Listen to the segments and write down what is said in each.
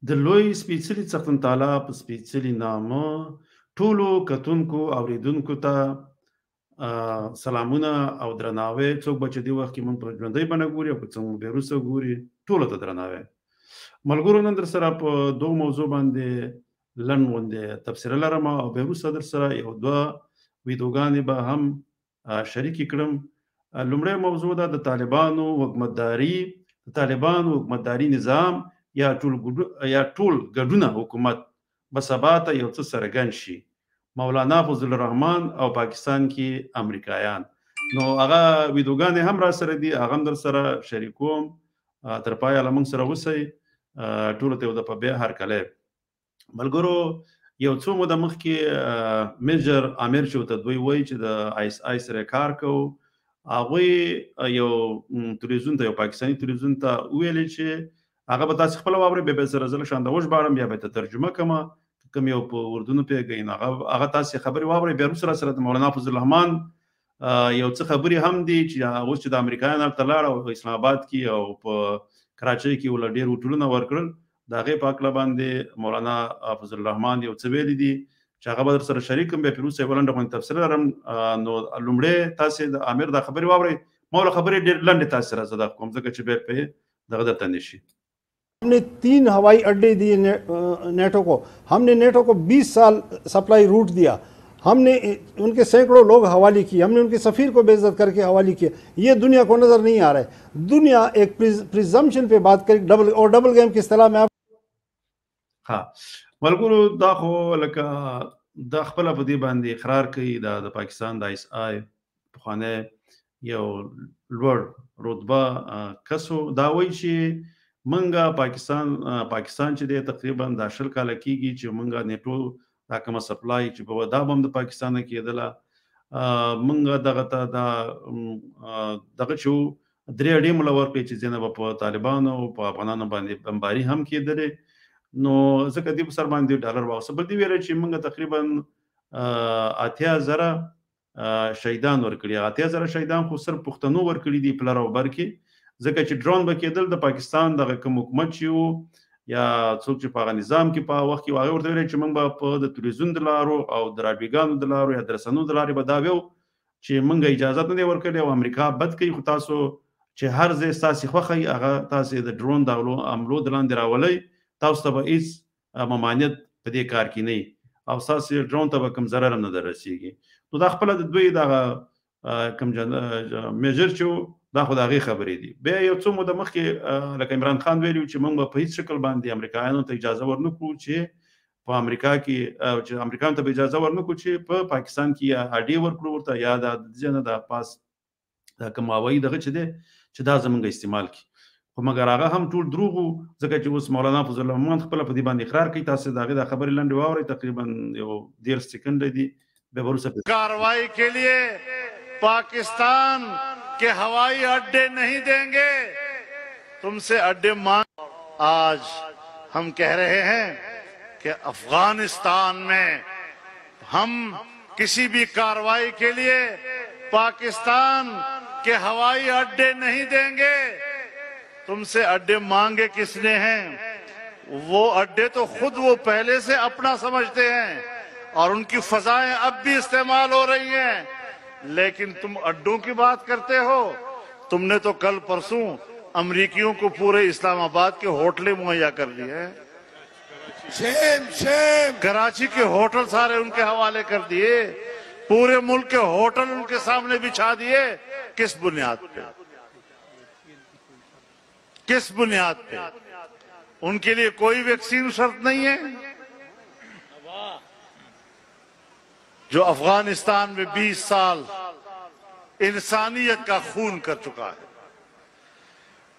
د لوی سپېڅلي څښتن تعالی په سپېڅلي نامه ټولو کتونکو اوریدونکو ته سلامونه او درناوی. څوک به چې دې وخت کې موږ په ژوندۍ بڼه ګوري او که څوک مو بېروسه ګوري، ټولو ته درناوی. ملګرو، نن در سره په دوه موضوع باندې لنډ غوندې تبصره لرم او بېروسه در سره یو دوه ویډیوګانې به هم شریکې کړم. لومړی موضوع ده د طالبانو حکومتداري نظام یا ټول ګډونه حکومت به سبا ته یو څه څرګند شي. مولانا فضل الرحمن او پاکستان کې امریکایان. نو هغه ویډیوګانې هم را سره دي، هغه هم در سره شریکوم. تر پایه له موږ سره اوسئ. ټولو ته یو دفعه بیا هرکلی. ملګرو، یو څو موده مخکې میجر عامر چې ورته دوی وایي چې د ISI سره کار کوو، هغوی یو تلویزیون ته، یو پاکستاني تلویزیون ته وویلې چې هغه به تاسې خپله واورئ، بیا به یې سره زه له شانده وژباړم، بیا به یې ترجمه کړمه. کوم یو په اردو نه پوهېږئ نو هغه تاسې خبرې واورئ. بیا وروسته راسره د مولانا فضل الرحمن یو څه خبرې هم دي چې اوس چې د امریکایانو هلته لاړ او اسلام آباد کې او په کراچۍ کې ورله ډېر هوټلونه ورکړل، د هغې په هکله باندې مولانا فضل الرحمن یو څه ویلي دي چې هغه به در سره شریک کړم. بیا پرې وروسته یوه لنډه غوندې تبصره لرم. نو لومړی تاسې د عامر دا خبرې واورئ. ما له خبرې ډېر لنډې تاسې سره زه دا کوم ځکه چې بیا پرې دغه درته نه شي. हमने 3 हवाई अड्डे दिए नेटो को। हमने नेटो को 20 साल सप्लाई रूट दिया। हमने उनके सैकड़ों लोग हवाले किए। हमने उनके सफ़ीर को बेइज्जत करके हवाले किया। ये दुनिया को नज़र नहीं आ रहा है। दुनिया एक प्रिजम्पशन पे बात करें, डबल गेम की इस्तेलाह में आप मलगुरु دا خو لکه دا خپله په دې باندې اقرار کوي د پاکستان د ISI پخوانی یو لوړ رتبه کسو دا وایي چې منګه پاکستان چې دی تقریبا دا 20 کاله کېږي چې منګه نیټو دا کومه سپلای چې به دا به هم د پاکستان نه کېدله. منګه دغه ته دغه چې درې اډې مو له ورکړې چې ځینې به په طالبانو او په افغانانو باندې بمباري هم کېدلې. نو ځکه دې په سر باندې ډالر واغوسته. بل دې ویلی چې منګه تقریبا 80,000 شهیدان ورکړي. 80,000 شهیدان خو صرف پښتنو ورکړي دي په لر او بر کې، ځکه چې ډرون به کېدل د پاکستان دغه کوم حکومت چې و یا څوک چې په هغه نظام کې په وخت کې هغه ورته ویلي چې موږ به په د تلویزیون د لارو او د راډیوګانو د لارو یا د رسنیو د لارې به دا ویو چې موږ اجازه نه دی ورکړې او امریکا بد کوي، خو تاسو چې هر ځای ستاسې خوښه وي هغه تاسې د ډرون د حملو د لاندې راولئ، تاسو ته به هېڅ ممانعت په دې کار کې نه وي او ستاسې ډرون ته به کوم ضرر هم نه در رسېږي. نو دا خپله د دوی دغه کوم میجر چې دا خو د هغې خبرې دي. بیا یو څو موده مخکې لکه عمران خان ویلي و چې موږ به په هېڅ شکل باندې امریکایانو ته اجازه ورنه کړو چې په امریکا کې چې امریکایانو ته به اجازه ورنه کړو چې په پاکستان کې یا اډې ورکړو ورته یا د ځینې د پاس دا کوم هوایي دغه چې دی چې دا زموږ استعمال کړي. خو مګر هغه هم ټول دروغ و، ځکه چې اوس مولانا فضل الرحمن خپله په دې باندې اقرار کوي. تاسې د هغې دا خبرې لنډې واورئ، تقریبا یو 13 سیکنډه دي. بیا به وروسته कार्रवाई के लिए पाकिस्तान के हवाई अड्डे नहीं देंगे, तुमसे अड्डे मांग। आज हम कह रहे हैं कि अफगानिस्तान में हम किसी भी कार्रवाई के लिए पाकिस्तान के हवाई अड्डे नहीं देंगे। तुमसे अड्डे मांगे किसने हैं? वो अड्डे तो खुद वो पहले से अपना समझते हैं और उनकी फजाएं अब भी इस्तेमाल हो रही हैं, लेकिन तुम अड्डों की बात करते हो। तुमने तो कल परसों अमरीकियों को पूरे इस्लामाबाद के होटलें मुहैया कर दिए हैं। कराची के होटल सारे उनके हवाले कर दिए, पूरे मुल्क के होटल उनके सामने बिछा दिए। किस बुनियाद पे? किस बुनियाद पे? उनके लिए कोई वैक्सीन शर्त नहीं है। जो अफगानिस्तान में 20 साल इंसानियत का खून कर चुका है,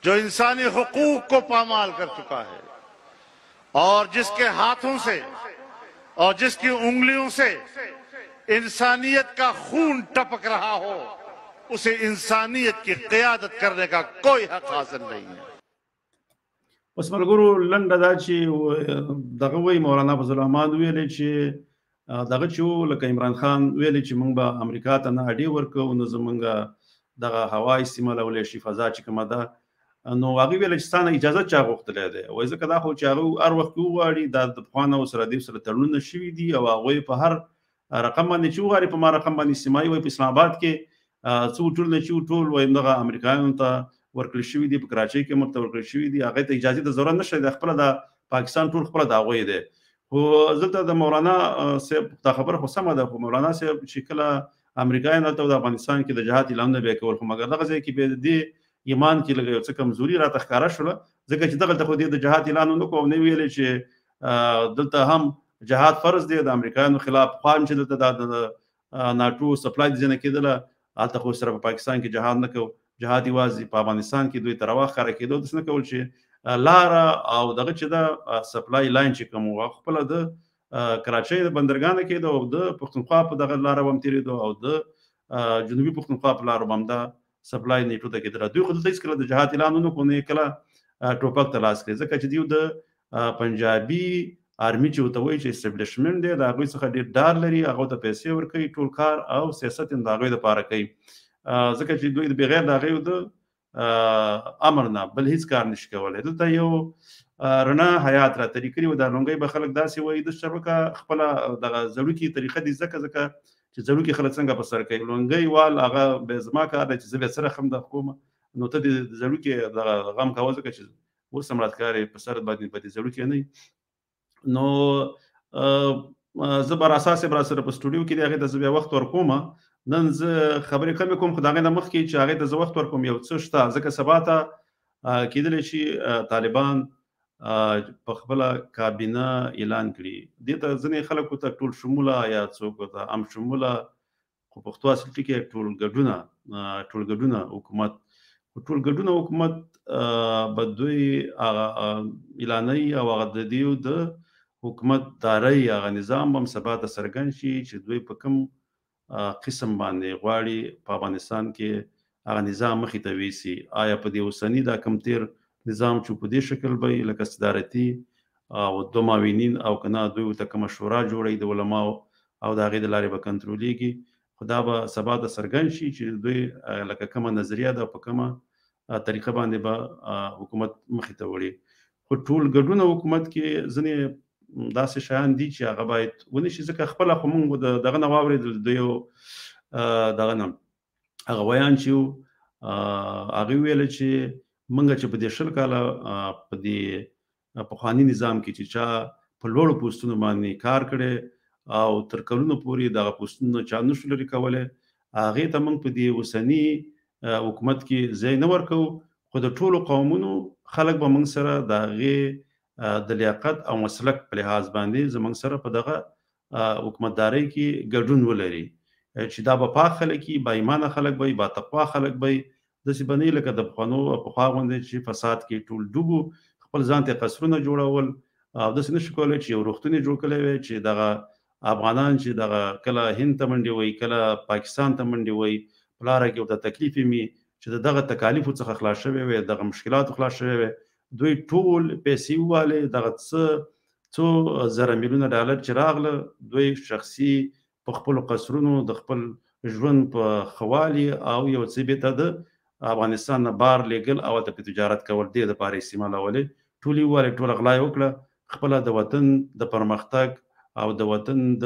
जो इंसानी हुकूक को पामाल कर चुका है और जिसके हाथों से और जिसकी उंगलियों से इंसानियत का खून टपक रहा हो, उसे इंसानियत की क़यादत करने का कोई हक हासिल नहीं है। اوس ملګرو لنډه دا چې دغه وایي مولانا فضل الرحمن ویلې چې دغه چې لکه عمران خان ویلې چې موږ به امریکا ته نه اډې ورکوو، نو زموږ دغه هوا استعمالولی شي، فضا چې کومه ده نو هغه ویل چې ستانه اجازه چا غوښتلې ده وایي ځکه دا خو چې هغه هر وخت وغواړي دا د پخوانو سره دې سره تړونونه شوي دي او هغوی په هر رقم باندې چې وغواړي په ما رقم باندې سیمایي وایي په اسلام آباد کې څو ټولونه چې ټول وایي دغه امریکایانو ته ورکړل شوي دي په کراچۍ کې موږ ته ورکړل شوي دي هغې ته اجازې د ضرورت نشته د خپله د پاکستان ټول خپله د هغوی دی خو دلته د مولانا صاحب دا خبره خو سمه ده خو مولانا صاحب چې کله امریکایان هلته د افغانستان کې د جهاد اعلانونه بیا کول خو مګر دغه ځای کې بیا د دې ایمان کې لږ یو څه کمزوري راته ښکاره شوله ځکه چې دغلته خو د جهاد اعلان ونه کړو او نه ویلې چې دلته هم جهاد فرض دی د امریکایانو خلاف خوا هم چې دلته د ناټو سپلای د ځای نه کېدله هلته خو سره په پاکستان کې جهاد نه کوو جهاد یوازې په افغانستان کې دوی ته روا ښکاره کېدو داسې نه کول چې لاره او دغه چې د سپلای لاین چې کوم و خپله د کراچۍ د بندرګاه نه کېده او د پښتونخوا په دغه لاره به هم تېرېدو او د جنوبي پښتونخوا په لاره به هم دا سپلای نیټو ته کېدله دوی خو دلته هېڅکله د جهاد اعلان ونه کړو نه یې کله ټوپک ته لاس کړی ځکه چې دوی د پنجابي آرمي چې ورته وایي چې اسټبلیشمنټ دی د هغوی څخه ډېر ډار لري هغو ته پیسې ورکوي ټول کار او سیاست یې د هغوی دپاره کوي ځکه چې دوی بغیر د هغوی د امر نه بل هیڅ کار نشي کولی دلته یو رڼا حیات را طریق کړي و دا لونګۍ به خلک داسې وایي د شبکه خپله دغه زړوکي طریقه دي ځکه چې زړوکي خلک څنګه په سر کوي لونګۍ وال هغه به زما کار دی چې زه بیا سره خم د کوم نو ته د زړوکي دغه غم کوه ځکه چې اوس هم راته ښکاري په سر باندې په دې زړوکي نه نو زه به راسا صاحب را سره په سټوډیو کې دی هغې ته زه بیا وخت ورکوم نن زه خبرې کمې کوم خو د هغې نه مخکې چې هغې ته زه وخت ورکوم یو څه شته ځکه سبا ته کېدلی شي طالبان په خپله کابینه اعلان کړي دې ته ځینې خلکو ته ټول شموله یا څوک ته عام شموله خو پښتو اصل ټکي ټولګډونه حکومت خو ټولګډونه حکومت به دوی اعلانوي او هغه د دوی د حکومتدارۍ هغه نظام هم سبا ته څرګند شي چې دوی په کوم قسم باندې غواړي په افغانستان کې هغه نظام مخې ته ویسي آیا په دې اوسني دا کم تیر نظام چې په دې شکل به لکه صدارتي او دو معاونین او که نه دوی ورته کومه شورا جوړوي د علماو او د هغې د لارې به کنټرولېږي خو دا به سبا ته څرګند شي چې دوی لکه کومه نظریه ده په کومه طریقه باندې به حکومت مخې ته وړي خو ټول ګډونه حکومت کې ځینې داسې شیان دي چې هغه باید ونشي ځکه خپله خو موږ دغه نه واورېدل د یو دغه نه هغه ویان چې هغې ویله چې منګه چې په دې 20 کاله په دې پخواني نظام کې چې چا په لوړو پوستونو باندې کار کړی او تر کلونو پورې دغه پوستونه چا نشو لرې کولی هغې ته موږ په دې اوسني حکومت کې ځای نه ورکوو خو د ټولو قومونو خلک به موږ سره د هغې د لیاقت او مسلک په لحاظ باندې زموږ سره په دغه حکومتدارۍ کې ګډون ولري چې دا به پاک خلک وي با ایمانه خلک به وي با تقوا خلک به وي داسې به نه وي لکه د پخوانو پخوا غوندې چې فساد کې ټول ډوب خپل ځان ته قصرونه جوړول او داسې نشو کولی چې یو روغتون یې جوړ کړی وی چې دغه افغانان چې دغه کله هند ته منډې وایي کله پاکستان ته منډې وایي په لاره کې ورته تکلیف وي چې د دغه تکالیفو څخه خلاص شوی وي دغه مشکلاتو خلاص شوی وي دوی ټول پیسې ووالې دغه څو زره میلیونه ډالر چې راغله دوی شخصي په خپلو قصرونو د خپل ژوند په ښه والي او یو څه بېرته د افغانستان نه بار لیږل او هلته په تجارت کول دې دپاره استعمالولې ټول یې ووالې ټوله غلا یې وکړه خپله د وطن د پرمختګ او د وطن د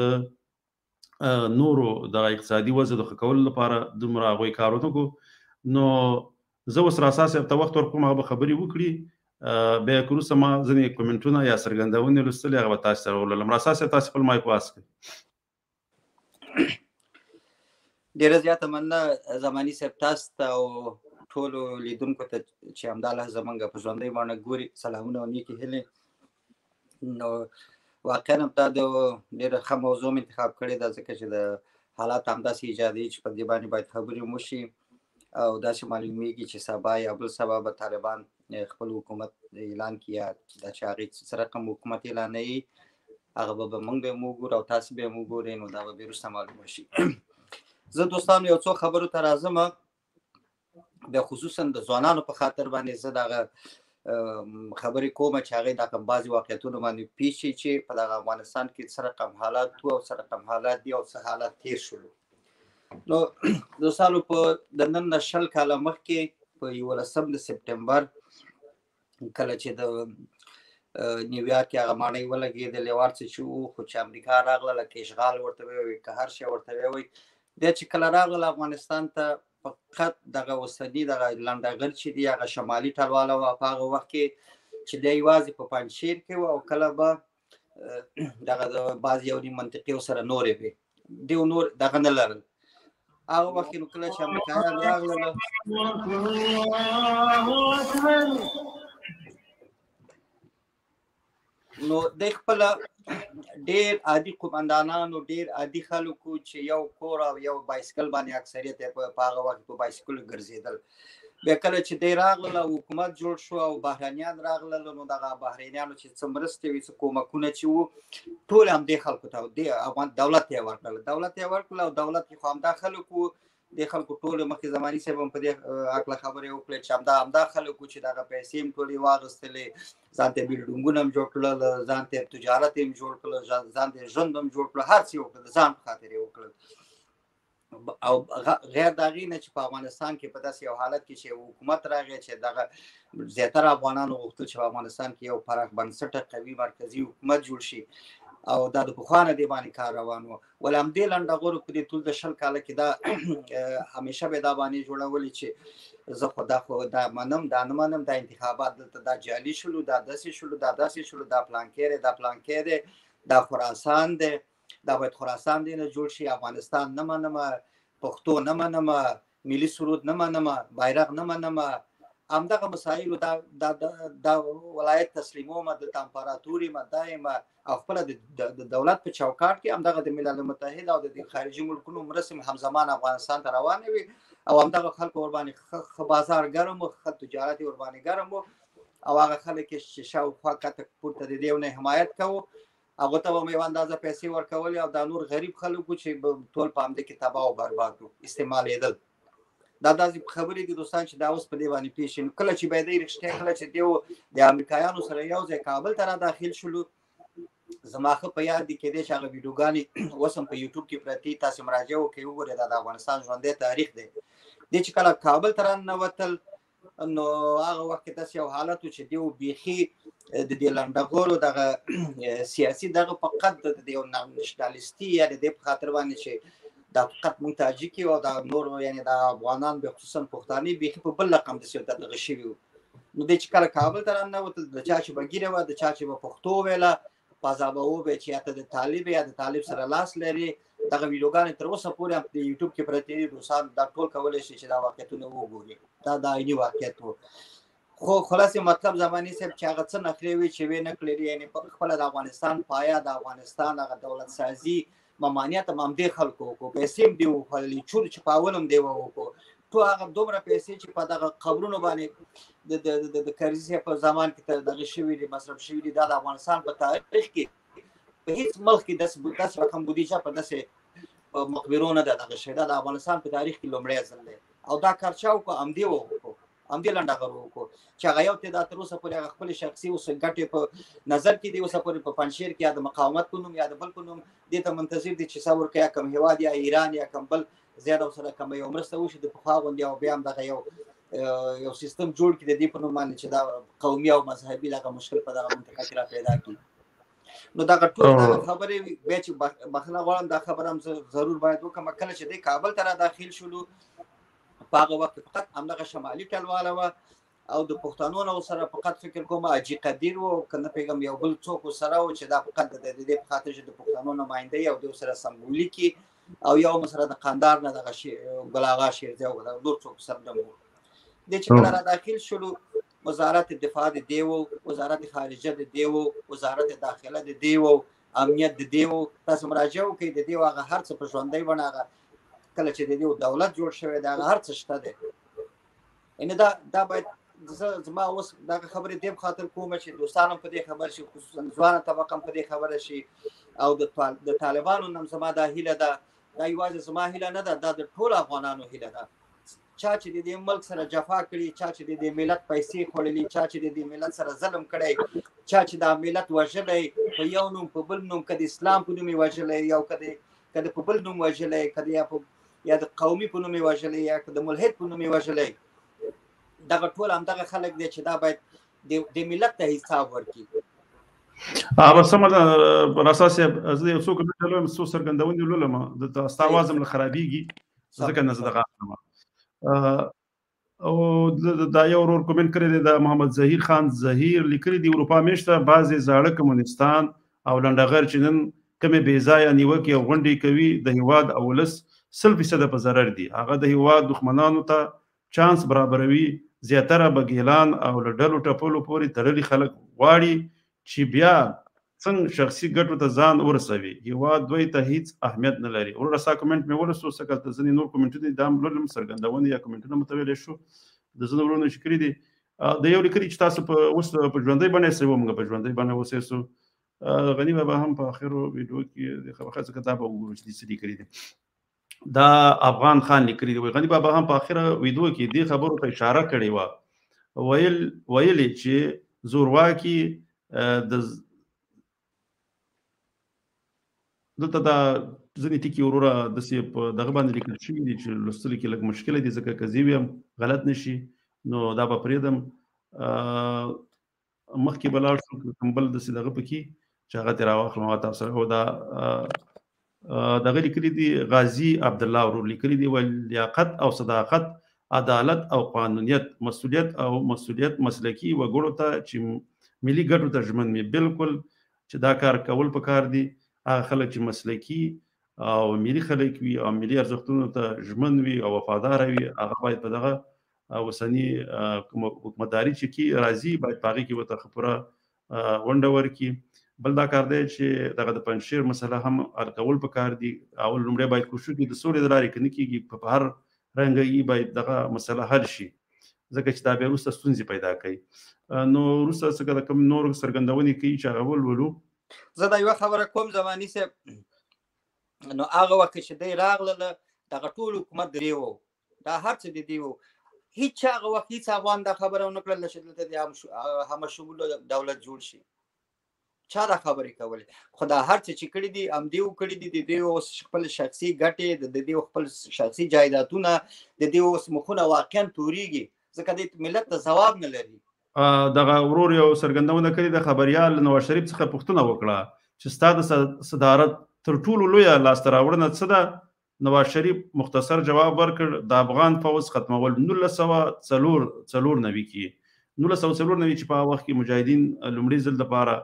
نورو د اقتصادي وضع د ښه کولو لپاره دومره هغوی کار ونه کړو نو زه اوس راسا صاحب ته وخت ورکوم هغه به خبرې وکړي بیا که وروسته ما ځینې کومنټونه یا څرګندونې لوستلې هغه به تاسو سره ولولم راسا صاحب تاسو خپل مایک واس کړئ ډیره زیاته مننه زماني صاحب تاسو ته او ټولو لیدونکو ته چې همدا لحظه زموږ په ژوندۍ بڼه ګوري سلامونه او نیکې هیلې نو واقعا هم دا د ډېره ښه موضوع مې انتخاب کړې ده ځکه چې د حالات همداسې ایجادوي چې په دې باندې باید خبرې وشي او داسې معلومیږي چې سبا یا بل سبا به طالبان خپل حکومت اعلان کړي یا دا چې هغې څه رقم حکومت اعلانوي هغه به موږ به یې وګورو او تاسې به یې وګورئ نو دا به بیا وروسته معلومه شي زه دوستانو یو څو خبرو ته راځم بیا خصوصا د ځوانانو په خاطر باندې زه دغه خبرې کوم چې هغې دا کوم بعضې واقعیتونه باندې پیښ چې په دغه افغانستان کې څه رقم حالات وو او څه رقم حالات دي او څه حالات تېر شولو نو دوستانو په د نن نه 20 کاله مخکې په 11 د سپټمبر کله چې د نیویارک هغه ماڼۍ ولګېدلې ورڅ چې وو خو چې امریکا راغله که اشغال ورته وایي که هر شی ورته وایي بیا چې کله راغله افغانستان ته فقط دغه اوسني دغه لنډغر چې دی هغه شمالي ټلواله وه په هغه وخت کې چې دی یوازې په پنجشیر کې و او کله به دغه د بعض یو منطقې سره نورې وې دیو نور دغه نه لرل هغه وخت نو کله چې امریکایان راغله نو د خپل ډېر عادي قومندانانو ډېر عادي خلکو چې یو کور او یو بایسکل باندې اکثریت په هغه وخت په بایسکل ګرځېدل بیا کله چې دی راغله حکومت جوړ شو او بهرانیان راغلل نو دغه بهرانیانو چې څه مرستې وې څه کومکونه چې وو ټول همدې خلکو ته افغان دولت یې ورکړل او دولت یې خو همدا خلکو د خلکو ټول مخکې زماني صاحب هم په دې عقله خبرې وکړې چې همدا خلکو چې دغه پیسې هم ټولې واغېستلې ځان ته بلډینګونه هم جوړ کړل ځان ته تجارت هم جوړ کړل ځان ته ژوند هم جوړ کړل هر څه یې وکړل د ځان په خاطر یې وکړل او غیر د هغې نه چې په افغانستان کې په داسې یو حالت کې چې حکومت راغی چې دغه زیاتره افغانانو غوښتل چې په افغانستان کې یو پراخ بنسټه قوي مرکزي حکومت جوړ شي او دا د پخوانه دې باندې کار روان و ول همدې لنډغرو په دې ټول د 20 کاله کې دا همیشه به دا باندې جوړولې چې زه خو دا منم دا نه منم دا انتخابات دلته دا جعلي شولو دا داسې شولو دا پلانکې دی دا خراسان دی دا باید خراسان دی نه جوړ شي افغانستان نه منم پښتو نه منم ملي سرود نه منم بیرغ نه منم همدغه مسایلو دا ولایت تسلیموم د امپراتوري مدایم او خپل د دولت په چوکاټ کې همدغه د ملل متحد او د خارجي ملکونو مرسم همزمان افغانستان ته روانې وي او همدغه خلکو ور باندې بازار ګرم او تجارت ور باندې ګرم او هغه خلک چې شاوخوا کته پورته د دیونه حمایت کوي هغه ته مې اندازه پیسې ورکول او د نور غریب خلکو چې ټول پام دې کې تباہ او برباد استعمالېدل دا داسې خبرې دي دوستان چې دا اوس په دې باندې پیښ شي کله چې به دې رښتیا کله چې دیو د امریکایانو سره یو ځای کابل ته را داخل شولو زما خو په یاد دي کې دې چې هغه ویډیوګانې وسم په یوټیوب کې پرتی تاسو مراجعه وکړئ وګورئ دا د افغانستان ژوندی تاریخ دی دې چې کله کابل ته راننوتل نو هغه وخت کې داسې یو حالت چې دیو بیخي د دې لنډغرو دغه سیاسي دغه فقط د یو نشنالیستي یا د دې په خاطر باندې چې دا فقط مونږ تاجیکي او دا نور یعنی دا افغانان به خصوصا پښتاني بیخي په بل رقم د سیاست دغه شوي نو د چې کله کابل ته راننوتل د چا چې به ګیره وه د چا چې به پښتو ویله پازا به وبه چې یا ته د طالب یا د طالب سره لاس لري دغه ویډیوګانې تر اوسه پورې د یوټیوب کې پرتې دي دوستان دا ټول کولی شي چې دا واقعیتونه وګوري دا عیني واقعیت و خو خلاصې مطلب زماني صاحب چې هغه څه نخرې وي چې وی نه کړلې یعنې خپله د افغانستان پایه د افغانستان هغه دولت سازي ممانعت هم همدې خلکو وکړو پیسې هم دې وخوړلې چور چې پاول هم دې وکړو ټول هغه دومره پیسې چې په دغه قبرونو باندې د کرزي صاحب په زمان کې دغه شوي دي مصرف شوي دي دا د افغانستان په تاریخ کې په هېڅ ملک کې داسې رقم بودیجه په داسې مقبرو نه ده دغه شی دا د افغانستان په تاریخ کې لومړی ځل دی او دا کار چا وکړو همدې وکړو همدې لنډغرو وکړو چې هغه یو تعداد تر اوسه پورې هغه خپلې شخصي اوس ګټې په نظر کې دي اوسه پورې په پنجشیر کې یا د مقاومت په نوم یا د بل په نوم دې ته منتظر دي چې څه ورکړي یا کوم هېواد یا ایران یا کوم بل زیاده ورسره کومه یو مرسته وشي د پخوا غوندې او بیا هم دغه یو سیستم جوړ کړي د دې په نوم باندې چې دا قومي او مذهبي دغه مشکل په دغه منطقه کې را پیدا کړي نو دغه ټول خبرې بیا چې بخښنه غواړم دا خبره هم ضرور باید وکړم کله چې دې کابل ته را داخل شولو په هغه وخت فقط همدغه شمالي ټلواله وه او د پښتنو نه سره فقط فکر کوم حاجي قدیر و که نه پوهېږم یو بل څوک سره و چې دا فقط د دې په خاطر چې د پښتنو نماینده او د سره سمبولیکي او یو سره د قندار نه دغه ګل اغا شیرزی او نور څوک سره نه و دې چې کله را داخل شولو وزارت دفاع د دی و وزارت خارجه د دی و وزارت داخله د دی و امنیت د دی و تاسو مراجعه وکړئ د دی هغه هر څه په ژوندی بڼه هغه کله چې د دې دولت جوړ شوی دی هغه هر څه شته دی یعنې دا باید زما اوس دغه خبرې دې په خاطر کومه چې دوستان هم په دې خبر شي خصوصا ځوانه طبقه هم په دې خبره شي او د طالبانو هم زما دا هیله ده دا یوازې زما هیله نه ده دا د ټولو افغانانو هیله ده چا چې د دې ملک سره جفا کړي چا چې د دې ملت پیسې خوړلي چا چې د دې ملت سره ظلم کړی چا چې دا ملت وژلی په یو نوم په بل نوم که د اسلام په نوم یې وژلی یا که د په بل نوم وژلی که یا د قومي په نوم یې وژلی یا که د ملحد په نوم یې وژلی دغه ټول همدغه خلک دی چې دا باید د ملت ته حساب ورکړي. بس سمه ده پر اساس زه یو څو کمنټ لولم څو څرګندونې لولم د ستا اواز هم خرابېږي ځکه نه زه دغه اخلم. او دا یو ورور کومنټ کړی دی د محمد ظهیر خان ظهیر لیکلي دي اروپا میشته بعضې زاړه کمونستان او لنډغر چې نن کومې بې ځایه نیوکې او غونډې کوي د هیواد او ولس 100% په ضرر دي. هغه د هیواد دښمنانو ته چانس برابروي. زیاتره به ګیلان او له ډلو ټپلو پورې تړلي خلک غواړي چې بیا څنګه شخصي ګټو ته ځان ورسوي. هیواد دوی ته هیڅ اهمیت نه لري. وروره ستا کومنټ مې ولوستو څه کله ځینې نور کومنټونه دا هم لولم څرګندونې یا کومنټونه متویلی شو د ځینو وروڼو چې کړي دي د یو لیکلي چې تاسو اوس په ژوندۍ بڼه یې موږ په ژوندۍ بڼه اوسېسو. غني بابا هم په آخرو ویډیو کې د خبرخاصه کتاب وګورو چې څه لیکلي دي. دا افغان خان لیکلي دي. غني بابا هم په آخره ویډیو کې دې خبرو ته اشاره کړې وه. ویلې چې زورواکي دلته دا ځینې ټکي وروره داسې په دغه باندې لیکل شوي دي چې لوستلو کې لږ مشکله دي ځکه که زه ویم غلط نه شي نو دا به پرېږدم. مخکې به لاړ شو کوم بل داسې دغه پکې چې هغه ترې راواخلم هغه تاسو سره. او دا دغه لیکلي دي غازي عبدالله ورور لیکلي دي ویل لیاقت او صداقت عدالت او قانونیت مسؤلیت مسلکي وګړو ته چې ملي ګټو ته ژمن وي. بالکل چې دا کار کول پکار دي. هغه خلک چې مسلکي او ملي خلک وي او ملي ارزښتونو ته ژمن وي او وفاداره وي هغه باید په دغه اوسني حکومتداري چې کې راځي باید په هغې کې ورته ښه پوره ونډه ورکړي. بل دا کار دی چې دغه د پنجشیر مسله هم حل کول پکار دي. اول لومړی باید کوشش وکړي د سولې د لارې که نه کېږي په هر رنګه یې باید دغه مسله حل شي ځکه چې دا بیا وروسته ستونزې پیدا کوي. نو وروسته څه کله کوم نور څرګندونې کوي چې هغه ولولو. زه دا یوه خبره کوم زماني صاحب نو هغه وخت چې دی راغله دغه ټول حکومت درې وو دا هر څه د دې وو هیڅ هغه وخت هیڅ افغان دا خبره ونه کړله چې دلته د همشموله دولت جوړ شي. چا دا خبرې کولې خو دا هر څه چې کړي دي همدې وکړي دي. د دې اوس خپل شخصي ګټې د دې خپل شخصي جایدادونه د دې اوس مخونه واقعا تورېږي ځکه دې ملت ته ځواب نه لري. دغه ورور یو څرګندونه کړې د خبریال نواز شریف څخه پوښتنه وکړه چې ستا د صدارت تر ټولو لویه لاسته راوړنه څه ده؟ نواز شریف مختصر جواب ورکړ د افغان فوز ختمول 1994 کې 1994 چې په هغه وخت کې مجاهدین لومړي ځل دپاره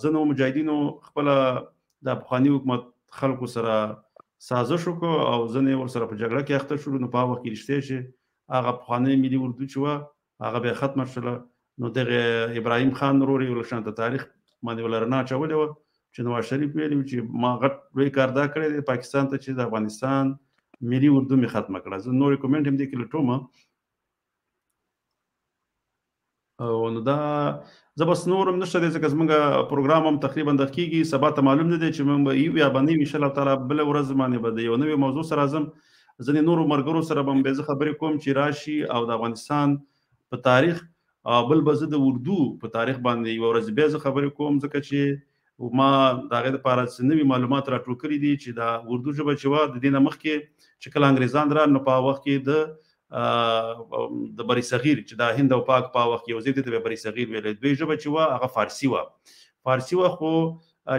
ځینو مجاهدینو خپله د پخواني حکومت خلکو سره سازش وکړو او ځینې ورسره په جګړه کې اخته شولو. نو په هغه وخت کې رښتیا چې هغه پخوانی ملي اردو چې وه هغه بیا ختمه شوله. نو دغه ابراهیم خان ورور یې ولشان ته تاریخ باندې وله رڼا اچولې وه چې نواز شریف ویلي و چې ما غټ لوی کار دا کړی دی پاکستان ته چې د افغانستان ملي اردو مې ختمه کړه. زه نورې کومنټ هم دې کې لټوم او نو دا زه بس نور هم نشته دی ځکه زموږ پروګرام هم تقریبا دغه کېږي. سبا ته معلوم نه دی چې موږ به یو یا به نه وي انشاءالله تعالی بله ورځ باندې به د یو نوي موضوع سره راځم. ځینې نورو ملګرو سره به زه خبرې کوم چې راشي او د افغانستان په تاریخ بل به زه د اردو په تاریخ باندې یوه ورځ بیا زه خبرې کوم ځکه چې ما د هغې دپاره څه نوي معلومات راټول کړي دي چې دا اردو ژبه چې وه د دې نه مخکې چې کله انګریزان رال نو په هغه وخت کې د بري صغیر چې دا هند او پاک په هغه وخت کې یو ځای ته به بري صغیر ویلی دوی ژبه چې وه هغه فارسي وه خو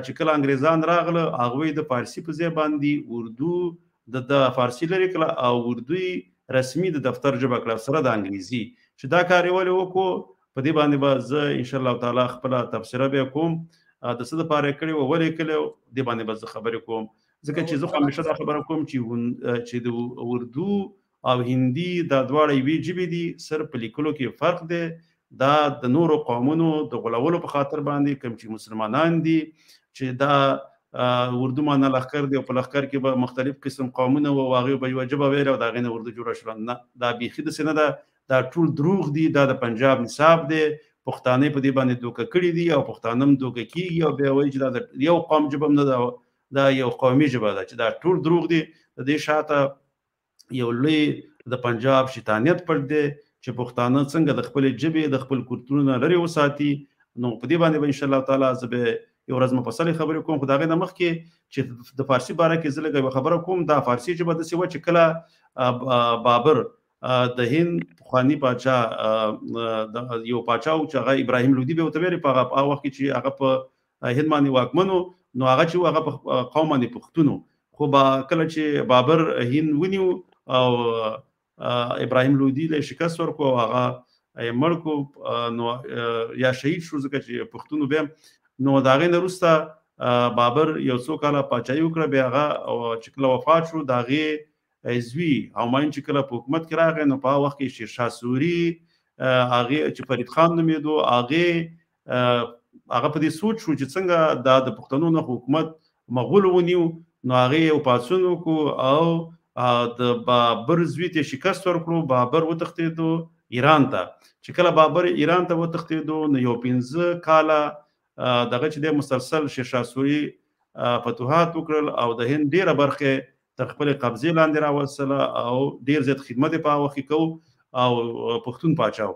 چې کله انګریزان راغله هغوی د فارسي په ځای باندې اردو د فارسي لرې کړه او اردوی رسمي د دفتر ژبه کړه سره د انګریزي چې دا کار یې ولې وکړو په دې باندې به زه انشاءالله تعالی خپله تبصره بیا کوم د څه دپاره یې کړې وه ولې یې کړې دې باندې به زه خبرې کوم ځکه چې زه خو همیشه دا خبره کوم چې د اردو او هندي دا دواړه یوې ژبې دي صرف په لیکلو کې فرق دی. دا د نورو قومونو د غولولو په خاطر باندې کوم چې مسلمانان دي چې دا اردو معنا لښکر دی او په لښکر کې به مختلف قسم قومونه وو هغوی به یوه ژبه ویله او د هغې نه اردو جوړه شوه. نه دا بیخي داسې نه ده. دا ټول دروغ دي. دا د پنجاب نصاب دی. پښتانه په دې باندې دوکه کړي دي او پښتانه هم دوکه کېږي او بیا وایي چې دا د یو قوم ژبه هم نه ده دا یو قومي ژبه ده چې دا ټول دروغ دي. د دې شاته یو لوی د پنجاب شیطانیت پټ دی چې پښتانه څنګه د خپلې ژبې د خپل کلتورونو نه لرې وساتي. نو په دې باندې به انشاءالله تعالی زه به یو ورځ مفصلې خبرې کوم. خو د هغې نه مخکې چې د فارسي باره کې زه لږه یوه خبره کوم. دا فارسي ژبه داسې وه چې کله بابر د هند پخوانی پاچا یو پاچا او چې هغه ابراهیم لودي به وته ویل په هغه وخت کې چې هغه په هند باندې واکمنو نو هغه چې هغه په قوم باندې پښتونو خو با کله چې بابر هند ونیو او ابراهیم لودي له شکست ورکو هغه مړ کو نو یا شهید شو ځکه چې پښتونو به نو دا غي نه وروسته بابر یو څو کاله پاچایي وکړه بیا هغه چې کله وفات شو دا غي زوی همایون چې کله په حکومت کې راغی نو په وخت کې شیرشاه سوري هغه چې فرید خان نومېدو هغه په دې سوچ شو چې څنګه د پښتنو نه حکومت مغول ونیو نو هغه یو پاڅون وکړو او د بابر زوی ته شکست ورکړو بابر وتښتېدو ایران ته چې کله بابر ایران ته وتښتېدو نو یو 15 کاله دغه چې د مسلسل شیرشاه سوري فتوحات وکړل او د هند ډیره برخه تر خپل قبضه لاندې راوصله او ډیر زیات خدمت په وخت کو او پښتون پاچاو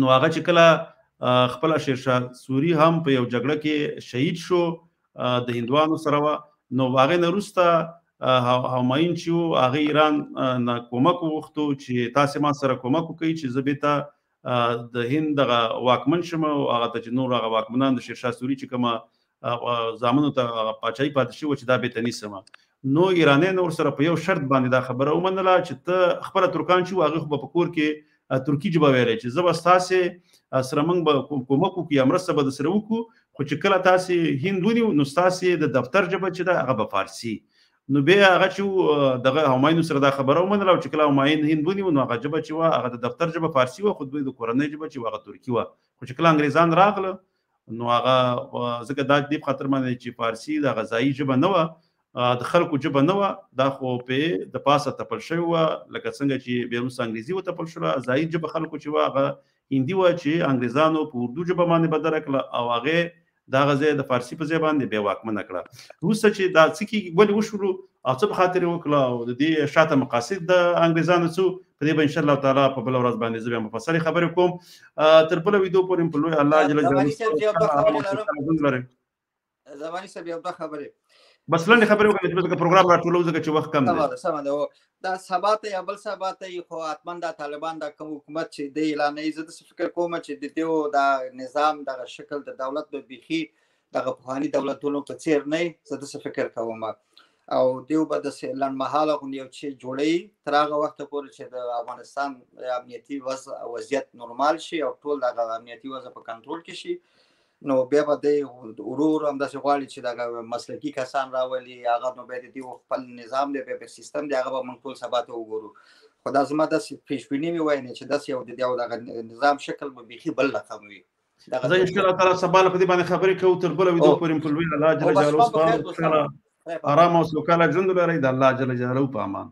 نو هغه چې کله خپل شیرشاه سوري هم په یو جګړه کې شهید شو د هندوانو سره نو هغه نه وروسته همایون چې هغه ایران نه کومک وغوښتو چې تاسو ما سره کومک وکړئ چې زه به د هند دغه واکمن شم او هغه ته چې نور هغه واکمنان د شیرشاه سوري چې کومه زامنو ته پاچایي پاتې شي چې دا به تنیسم نو ایرانیان ور سره په یو شرط باندې دا خبره ومنله چې ته خپل ترکان چې هغه خو په کور کې ترکی ژبه ویلې چې زه بس تاسو سره موږ به کومک وکړو یا مرسته به سره وکړو خو چې کله تاسو هند ونیو نو تاسو د دفتر ژبه چې دا هغه به فارسی نو بیا هغه چې دغه همایون سره دا خبره ومنله چې کله همایون هند ونیو نو هغه ژبه چې هغه د دفتر ژبه فارسی و خو د کورنۍ ژبه چې هغه ترکی و خو چې کله انګریزان راغله نو هغه ځکه دا د خطر باندې چې فارسی د غذایی ژبه نه و د خلکو ژبه نه و دا خو په د پاسه تپل شوی و لکه څنګه چې بیا روس انګریزي و تپل شو ځای ژبه خلکو چې هغه هندي و چې انګریزانو په اردو ژبه باندې بدل کړه او هغه دا غزه د فارسی په ځای باندې به واکمن کړه روس چې دا څکی ولې وشورو او څه په خاطر وکړه او د دې شاته مقاصد د انګریزانو څو په دې به ان شاء الله تعالی په بل ورځ باندې زه به مفصل خبرې کوم تر بل ویډیو پورې په لوی الله جل جلاله زماني سبي او خبره بس لنډه خبرې وکړم چې پروګرام راټولو ځکه چې وخت کم دی سم ده دا سبات یا بل سبات خو اتمن د طالبان د کوم حکومت چې د اعلان یې زده فکر کوم چې د دیو د نظام د شکل د دولت به بيخي د غفغاني دولتونو په څیر نه زده فکر کوم او دیو به د سیلان محاله غو یو چې جوړي تر هغه وخت پورې چې د افغانستان امنیتي وضعیت نورمال شي او ټول د امنیتي وضع په کنټرول کې شي نو بیا به د ورور هم داسې غواړي چې دغه مسلکي کسان راولي هغه نو به د خپل نظام دی به سیستم دی هغه به موږ ټول سبا ته وګورو خو دا زما داسې پیشبیني مې وایي چې داسې یو د دغه نظام شکل به بیخي بل رقم وي زه ان شاء الله تعالی سبا په دې باندې خبرې کوو تر بل ویډیو پورې په لوی الله جل جلاله آرام او سوکاله ژوند لرئ د الله جل جلاله په امان